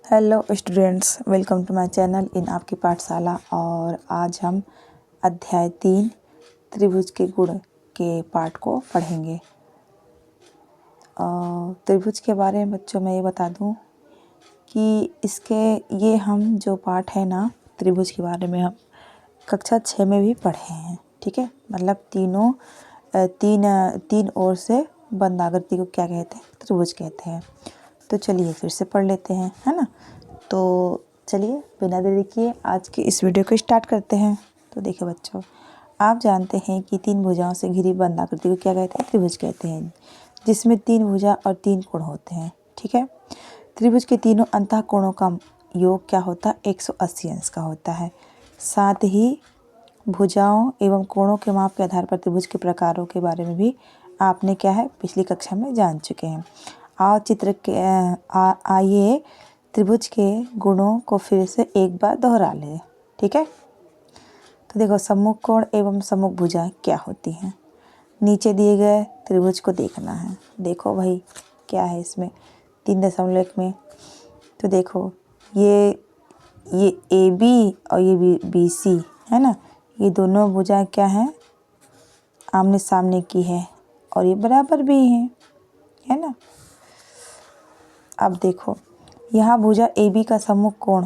Hello students, welcome to my channel in Aapki Pathshala. और आज हम अध्याय 3 त्रिभुज के गुण के पाठ को पढ़ेंगे। त्रिभुज के बारे में बच्चों मैं ये बता दूं कि ये हम जो पाठ है ना, त्रिभुज के बारे में हम कक्षा 6 में भी पढ़े हैं। ठीक है, मतलब तीन ओर से बंद आकृति को क्या कहते हैं? त्रिभुज कहते हैं। तो चलिए फिर से पढ़ लेते हैं, है ना। तो चलिए बिना देरी किए आज की इस वीडियो को स्टार्ट करते हैं। तो देखिए बच्चों, आप जानते हैं कि 3 भुजाओं से घिरी बंद आकृति को क्या कहते हैं? त्रिभुज कहते हैं, जिसमें 3 भुजा और 3 कोण होते हैं। ठीक है, त्रिभुज के तीनों अंतः कोणों का योग क्या होता है? 180 अंश का होता है। साथ ही भुजाओं एवं कोणों के माप के आधार पर त्रिभुज के प्रकारों के बारे में भी आपने क्या है पिछली कक्षा में जान चुके हैं। और आइए त्रिभुज के गुणों को फिर से एक बार दोहरा लें। ठीक है, तो देखो, सम्मुख कोण एवं सम्मुख भुजा क्या होती हैं? नीचे दिए गए त्रिभुज को देखना है। देखो भाई, क्या है इसमें 3.1 में। तो देखो, ये ए बी और ये बी सी है ना, ये दोनों भुजा क्या हैं? आमने सामने की है और ये बराबर भी हैं, है ना। अब देखो, यहाँ भुजा ए बी का सम्मुख कोण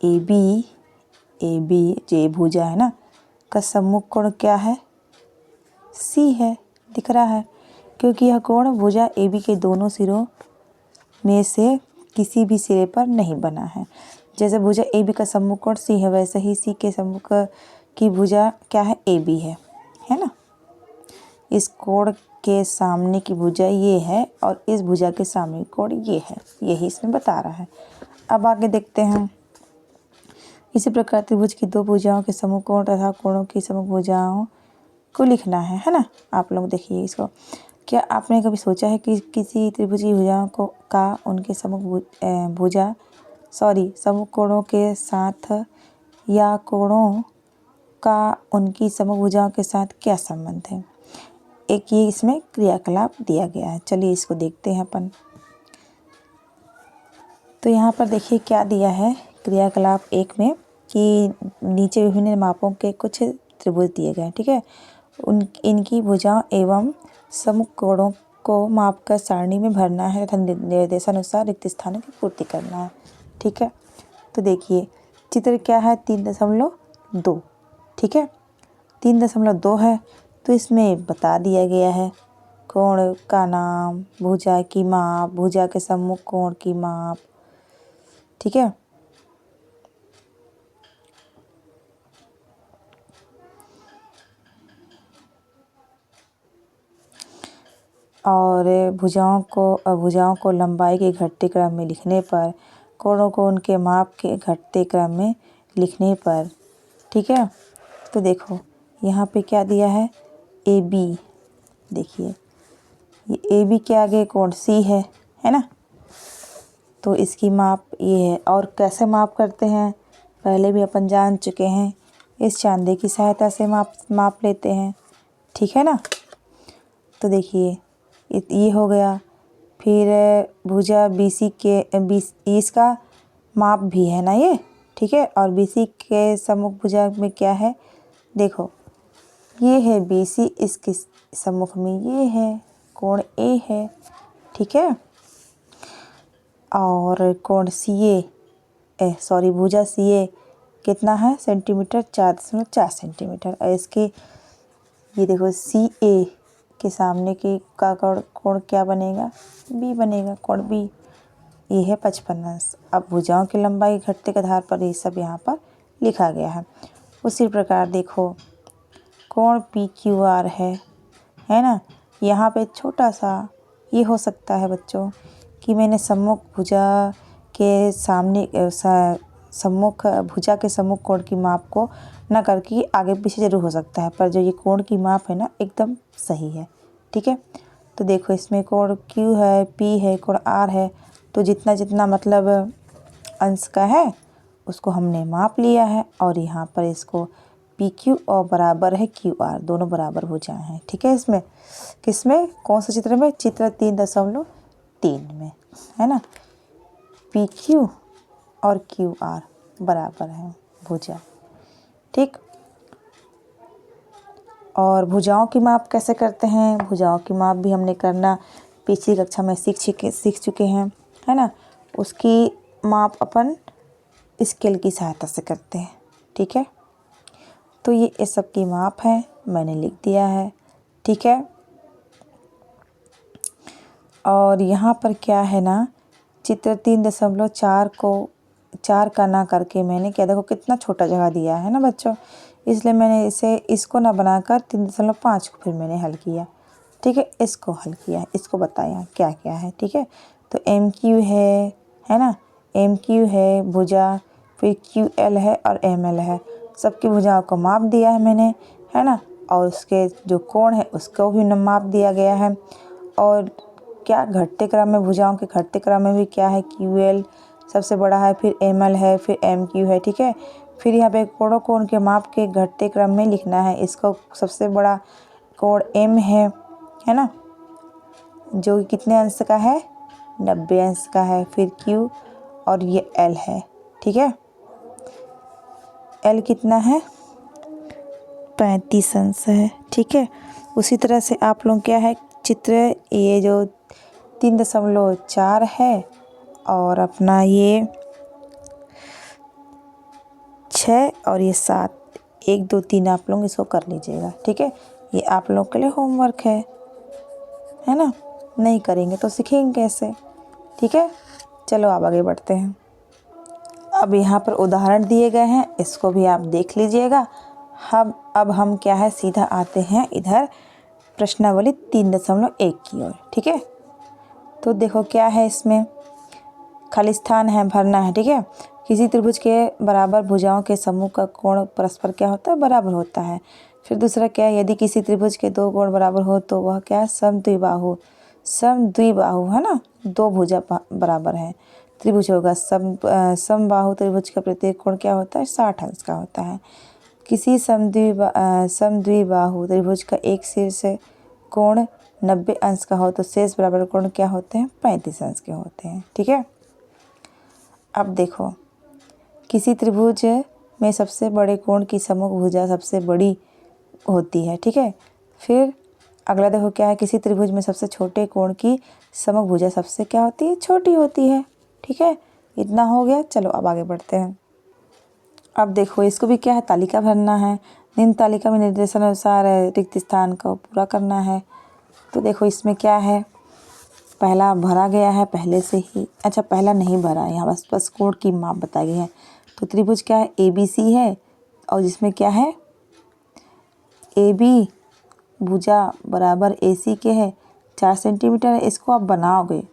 ए बी जो भुजा है ना का सम्मुख कोण क्या है? सी है, दिख रहा है, क्योंकि यह कोण भुजा ए बी के दोनों सिरों में से किसी भी सिरे पर नहीं बना है। जैसे भुजा ए बी का सम्मुख कोण सी है, वैसे ही सी के सम्मुख की भुजा क्या है? ए बी है ना। इस कोण के सामने की भुजा ये है और इस भुजा के सामने की कोण ये है, यही इसमें बता रहा है। अब आगे देखते हैं। इसी प्रकार त्रिभुज की 2 भुजाओं के सम्मुख कोण तथा कोणों की सम्मुख भुजाओं को लिखना है ना। आप लोग देखिए इसको। क्या आपने कभी सोचा है कि किसी त्रिभुज की भुजाओं को का उनके सम्मुख कोणों के साथ या कोणों का उनकी सम्मुख भुजाओं के साथ क्या संबंध है? एक ये इसमें क्रियाकलाप दिया गया है। चलिए इसको देखते हैं अपन। तो यहाँ पर देखिए क्या दिया है क्रियाकलाप 1 में कि नीचे विभिन्न मापों के कुछ त्रिभुज दिए गए हैं। ठीक है, इनकी भुजाओं एवं सम्मुख कोणों को मापकर सारणी में भरना है तथा निर्देशानुसार रिक्त स्थानों की पूर्ति करना है। ठीक है, तो देखिए चित्र क्या है? 3.2। ठीक है, 3.2 है, तो इसमें बता दिया गया है कोण का नाम, भुजा की माप, भुजा के सम्मुख कोण की माप। ठीक है, और भुजाओं को लंबाई के घटते क्रम में लिखने पर, कोणों को उनके माप के घटते क्रम में लिखने पर। ठीक है, तो देखो यहाँ पे क्या दिया है? A B. देखिए ये ए बी के आगे कोण सी है ना। तो इसकी माप ये है। और कैसे माप करते हैं? पहले भी अपन जान चुके हैं, इस चांदे की सहायता से माप लेते हैं। ठीक है ना। तो देखिए ये हो गया। फिर भुजा बी सी के इसका माप भी है ना ये। ठीक है, और बी सी के सम्मुख भुजा में क्या है? देखो ये है बी सी, इसके सम्मुख में ये है कोण ए है। ठीक है, और कोण भुजा सी ए कितना है सेंटीमीटर? 4.4 सेंटीमीटर। और इसके ये देखो सी ए के सामने की का कोण क्या बनेगा? बी बनेगा, कोण बी। ये है 55 अंश। अब भुजाओं की लंबाई घटते के आधार पर ये सब यहाँ पर लिखा गया है। उसी प्रकार देखो कोण पी क्यू आर है ना। यहाँ पे छोटा सा ये हो सकता है बच्चों कि मैंने सम्मुख भुजा के सम्मुख कोण की माप को न करके आगे पीछे जरूर हो सकता है, पर जो ये कोण की माप है ना एकदम सही है। ठीक है, तो देखो इसमें कोण क्यू है, पी है, कोण आर है, तो जितना जितना मतलब अंश का है उसको हमने माप लिया है। और यहाँ पर इसको पी क्यू और बराबर है क्यू आर, दोनों बराबर भुजाएं हैं। ठीक है, इसमें किसमें कौन से चित्र में? चित्र 3.3 में, है ना। पी क्यू और क्यू आर बराबर है भुजा। ठीक, और भुजाओं की माप कैसे करते हैं, भुजाओं की माप भी हमने करना पिछली कक्षा में सीख चुके हैं, है ना। उसकी माप अपन स्केल की सहायता से करते हैं। ठीक है, तो ये इस सब की माप है, मैंने लिख दिया है। ठीक है, और यहाँ पर क्या है ना, चित्र 3.4 को 4 का ना करके मैंने क्या, देखो कितना छोटा जगह दिया है ना बच्चों, इसलिए मैंने इसको ना बनाकर 3.5 को फिर मैंने हल किया। ठीक है, इसको हल किया, इसको बताया क्या क्या है। ठीक है, तो एम क्यू है ना, एम क्यू है भुजा, फिर क्यू एल है और एम एल है। सबकी भुजाओं को माप दिया है मैंने, है ना, और उसके जो कोण है उसको भी माप दिया गया है। और क्या घटते क्रम में, भुजाओं के घटते क्रम में भी क्या है, क्यू एल सबसे बड़ा है, फिर एम एल है, फिर एम क्यू है। ठीक है, फिर यहाँ पे कोण के माप के घटते क्रम में लिखना है। इसको सबसे बड़ा कोण एम है ना, जो कितने अंश का है, 90 अंश का है। फिर क्यू और ये एल है। ठीक है, एल कितना है, 35 अंश है। ठीक है, उसी तरह से आप लोग क्या है, चित्र ये जो 3.4 है और अपना ये 6 और ये 7, 1 2 3 आप लोग इसको कर लीजिएगा। ठीक है, ये आप लोग के लिए होमवर्क है ना, नहीं करेंगे तो सीखेंगे कैसे। ठीक है, चलो अब आगे बढ़ते हैं। अब यहाँ पर उदाहरण दिए गए हैं, इसको भी आप देख लीजिएगा। अब हम क्या है, सीधा आते हैं इधर प्रश्नावली 3.1 की ओर। ठीक है, तो देखो क्या है, इसमें खाली स्थान है, भरना है। ठीक है, किसी त्रिभुज के बराबर भुजाओं के समूह का कोण परस्पर क्या होता है, बराबर होता है। फिर दूसरा क्या है, यदि किसी त्रिभुज के 2 कोण बराबर हो तो वह क्या है, समद्विबाहु। समद्विबाहु है ना, 2 भुजा बराबर है, त्रिभुज होगा। समबाहु त्रिभुज का प्रत्येक कोण क्या होता है, 60 अंश का होता है। किसी समद्विबाहु त्रिभुज का एक शीर्ष कोण 90 अंश का हो तो शेष बराबर कोण क्या होते हैं, 35 अंश के होते हैं। ठीक है, अब देखो, किसी त्रिभुज में सबसे बड़े कोण की सम्मुख भुजा सबसे बड़ी होती है। ठीक है, फिर अगला देखो क्या है, किसी त्रिभुज में सबसे छोटे कोण की सम्मुख भुजा सबसे क्या होती है, छोटी होती है। ठीक है, इतना हो गया। चलो अब आगे बढ़ते हैं। अब देखो, इसको भी क्या है, तालिका भरना है। निम्न तालिका में निर्देशानुसार रिक्त स्थान को पूरा करना है। तो देखो इसमें क्या है, पहला भरा गया है पहले से ही, अच्छा पहला नहीं भरा है, यहाँ बस कोण की माप बताई गई है। तो त्रिभुज क्या है, ए बी सी है, और जिसमें क्या है, ए बी भुजा बराबर ए सी के है, 4 सेंटीमीटर है। इसको आप बनाओगे,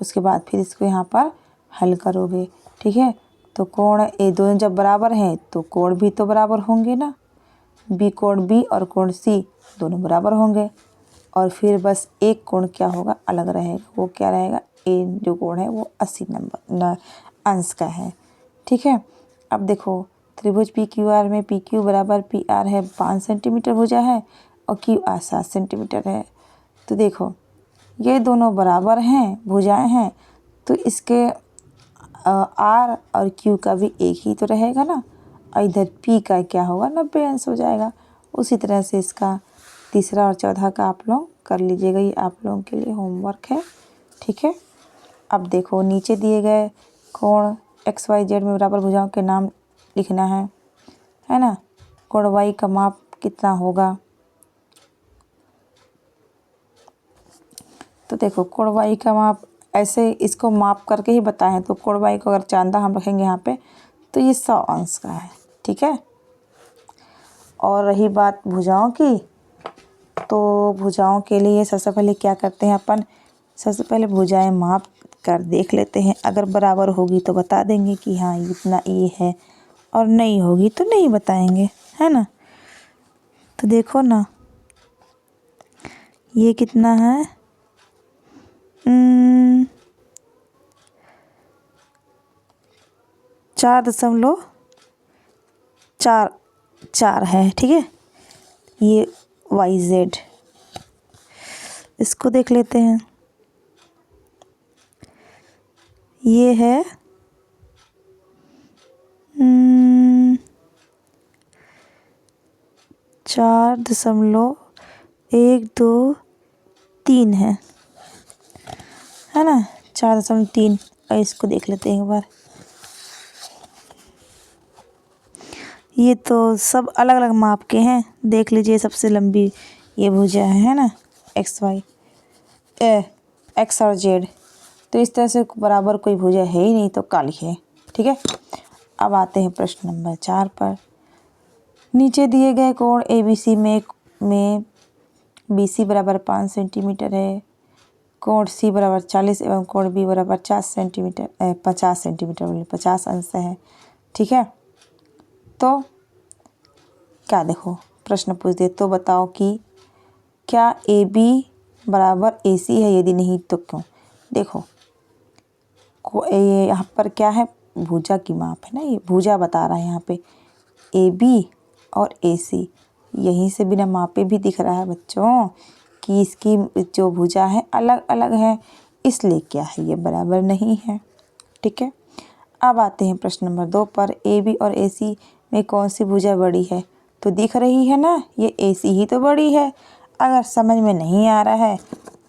उसके बाद फिर इसको यहाँ पर हल करोगे। ठीक है, तो कोण ए दोनों जब बराबर हैं तो कोण भी तो बराबर होंगे ना, बी कोण बी और कोण सी दोनों बराबर होंगे। और फिर बस एक कोण क्या होगा, अलग रहेगा, वो क्या रहेगा, ए जो कोण है वो 80 अंश का है। ठीक है, अब देखो त्रिभुज पी क्यू आर में पी क्यू बराबर पी आर है, 5 सेंटीमीटर भुजा है, और क्यू आर 7 सेंटीमीटर है। तो देखो ये दोनों बराबर हैं, भुजाएं हैं, तो इसके आर और क्यू का भी एक ही तो रहेगा ना, और इधर पी का क्या होगा, 90 अंश हो जाएगा। उसी तरह से इसका तीसरा और चौथा का आप लोग कर लीजिएगा, ये आप लोगों के लिए होमवर्क है। ठीक है, अब देखो नीचे दिए गए कोण एक्स वाई जेड में बराबर भुजाओं के नाम लिखना है ना। कोण वाई का माप कितना होगा, तो देखो कोण वाई का माप ऐसे इसको माप करके ही बताएं, तो कोण वाई को अगर चांदा हम रखेंगे यहाँ पे तो ये 100 अंश का है। ठीक है, और रही बात भुजाओं की, तो भुजाओं के लिए सबसे पहले क्या करते हैं अपन, सबसे पहले भुजाएं माप कर देख लेते हैं। अगर बराबर होगी तो बता देंगे कि हाँ इतना ये है, और नहीं होगी तो नहीं बताएंगे, है ना। तो देखो ना, ये कितना है, 4.44 है। ठीक है, ये वाई जेड, इसको देख लेते हैं। ये है 4.123 है ना, 4.3। और इसको देख लेते हैं एक बार। ये तो सब अलग अलग माप के हैं। देख लीजिए, सबसे लंबी ये भुजा है ना, एक्स वाई एक्स और जेड। तो इस तरह से बराबर कोई भुजा है ही नहीं, तो काली है। ठीक है, अब आते हैं प्रश्न नंबर 4 पर। नीचे दिए गए कोण ABC में BC बराबर 5 सेंटीमीटर है, कोण C बराबर 40 एवं कोण B बराबर 50 सेंटीमीटर 50 अंश है। ठीक है, तो क्या देखो प्रश्न पूछ दे तो बताओ कि क्या AB बराबर AC है, यदि नहीं तो क्यों। देखो ये यहाँ पर क्या है, भुजा की माप है ना, ये भुजा बता रहा है यहाँ पे AB और AC। यहीं से बिना मापे भी दिख रहा है बच्चों कि इसकी जो भुजा है अलग अलग है, इसलिए क्या है, ये बराबर नहीं है। ठीक है, अब आते हैं प्रश्न नंबर 2 पर। AB और AC में कौन सी भुजा बड़ी है, तो दिख रही है ना, ये AC ही तो बड़ी है। अगर समझ में नहीं आ रहा है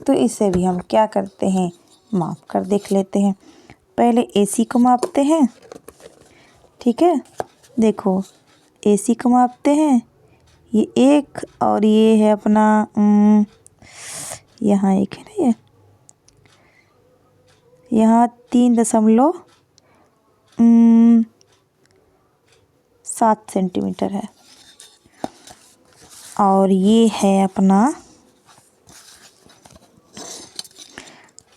तो इसे भी हम क्या करते हैं, माप कर देख लेते हैं। पहले AC को मापते हैं। ठीक है, देखो AC को मापते हैं, ये एक, और ये है अपना यहाँ एक है ना, ये यहाँ 3.7 सेंटीमीटर है। और ये है अपना,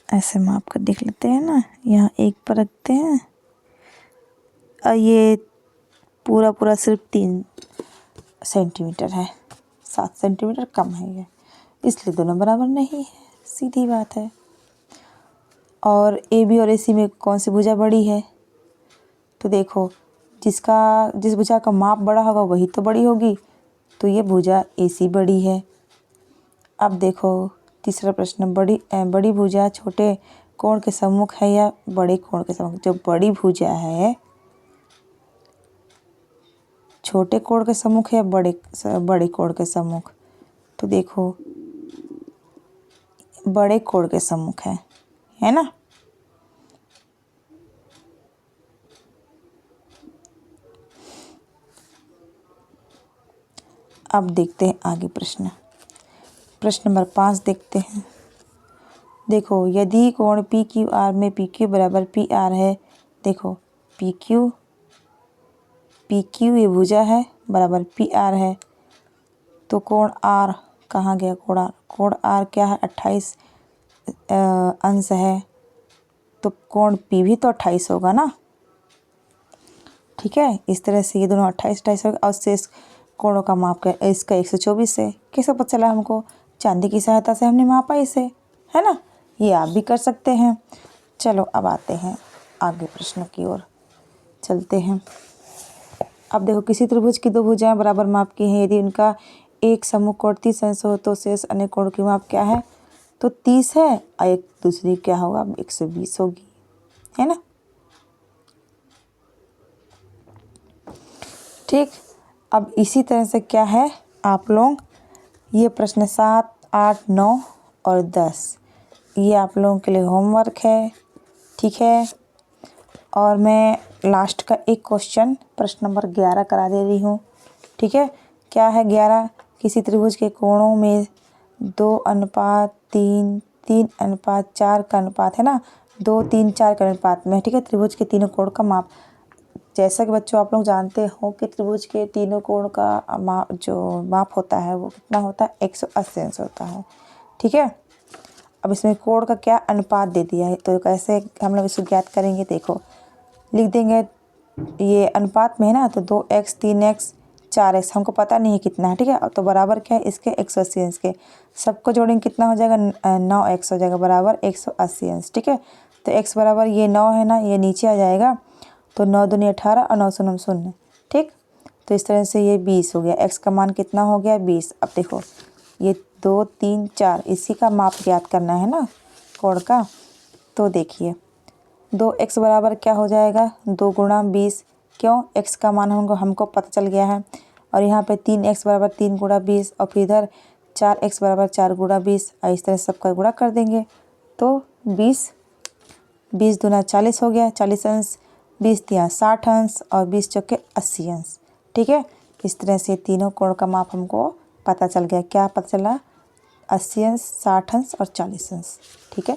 ऐसे माप कर देख लेते हैं ना, यहाँ एक पर रखते हैं, और ये पूरा सिर्फ 3 सेंटीमीटर है, 7 सेंटीमीटर कम है ये, इसलिए दोनों बराबर नहीं है, सीधी बात है। और AB और AC में कौन सी भुजा बड़ी है, तो देखो जिस भुजा का माप बड़ा होगा वही तो बड़ी होगी, तो ये भुजा AC बड़ी है। अब देखो तीसरा प्रश्न, बड़ी भुजा छोटे कोण के सम्मुख है या बड़े कोण के सम्मुख। जो बड़ी भुजा है छोटे कोण के सम्मुख है या बड़े कोण के सम्मुख, तो देखो बड़े कोण के सम्मुख है ना। अब देखते हैं आगे प्रश्न नंबर 5 देखते हैं। देखो यदि कोण PQR में PQ बराबर PR है, देखो PQ ये भुजा है बराबर PR है, तो कोण R कहाँ गया, कोण R क्या है, 28 अंश है, तो कोण P भी तो 28 होगा ना। ठीक है, इस तरह से ये दोनों 28 होगा। और शेष कोणों का माप कर, इसका 124 है। कैसे पता चला हमको, चांदी की सहायता से हमने मापा इसे, है ना। ये आप भी कर सकते हैं। चलो अब आते हैं आगे प्रश्नों की ओर चलते हैं। अब देखो किसी त्रिभुज की 2 भुजाएं बराबर माप की हैं, यदि उनका एक सम्मुख कोण 30 अंश हो तो शेष अन्य कोण की माप क्या है, तो 30 है, और एक दूसरी क्या होगा, 120 होगी, है ना। ठीक, अब इसी तरह से क्या है, आप लोग ये प्रश्न 7, 8, 9 और 10 ये आप लोगों के लिए होमवर्क है। ठीक है, और मैं लास्ट का एक क्वेश्चन प्रश्न नंबर 11 करा दे रही हूँ। ठीक है, क्या है 11, किसी त्रिभुज के कोणों में 2:3, 3:4 का अनुपात है ना, 2, 3, 4 के अनुपात में। ठीक है, त्रिभुज के तीनों कोण का माप। जैसा कि बच्चों आप लोग जानते हो कि त्रिभुज के तीनों कोण का माप होता है वो कितना होता है, 180 अंश होता है। ठीक है, अब इसमें कोण का क्या अनुपात दे दिया है, तो कैसे हम लोग इसको ज्ञात करेंगे, देखो लिख देंगे, ये अनुपात में है ना, तो 2x, 3x, 4x हमको पता नहीं है कितना है। ठीक है, तो बराबर क्या है इसके, 180 अंश के। सबको जोड़ेंगे कितना हो जाएगा, 9x हो जाएगा बराबर 180 अंश। ठीक है, तो x बराबर ये 9 है ना, ये नीचे आ जाएगा, तो 9 दूनी 18 और 9 शून्य 0। ठीक, तो इस तरह से ये 20 हो गया, x का मान कितना हो गया, 20। अब देखो ये 2, 3, 4 इसी का माप ज्ञात करना है ना कोण का, तो देखिए 2x बराबर क्या हो जाएगा, 2 गुणा 20, क्यों, x का मान हमको पता चल गया है, और यहाँ पे 3x बराबर 3 गुणा 20 और फिर इधर 4x बराबर 4 गुणा 20, और इस तरह सबका गुणा कर देंगे तो 20 दूना 40 हो गया, 40 अंश, 20 तिया 60 अंश और 20 चौके 80 अंश। ठीक है, इस तरह से तीनों कोण का माप हमको पता चल गया। क्या पता चला? 80 अंश, 60 अंश और 40 अंश। ठीक है,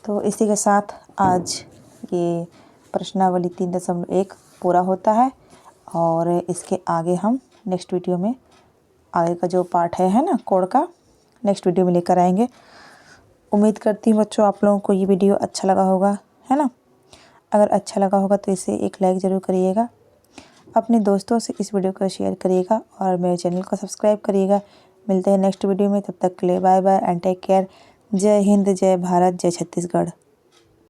तो इसी के साथ आज ये प्रश्नावली 3.1 पूरा होता है और इसके आगे हम नेक्स्ट वीडियो में आगे का जो पार्ट है ना कोड का, नेक्स्ट वीडियो में लेकर आएंगे। उम्मीद करती हूँ बच्चों आप लोगों को ये वीडियो अच्छा लगा होगा, है ना। अगर अच्छा लगा होगा तो इसे एक लाइक ज़रूर करिएगा, अपने दोस्तों से इस वीडियो को शेयर करिएगा और मेरे चैनल को सब्सक्राइब करिएगा। मिलते हैं नेक्स्ट वीडियो में, तब तक के लिए bye bye and take care. जय हिंद, जय भारत, जय छत्तीसगढ़।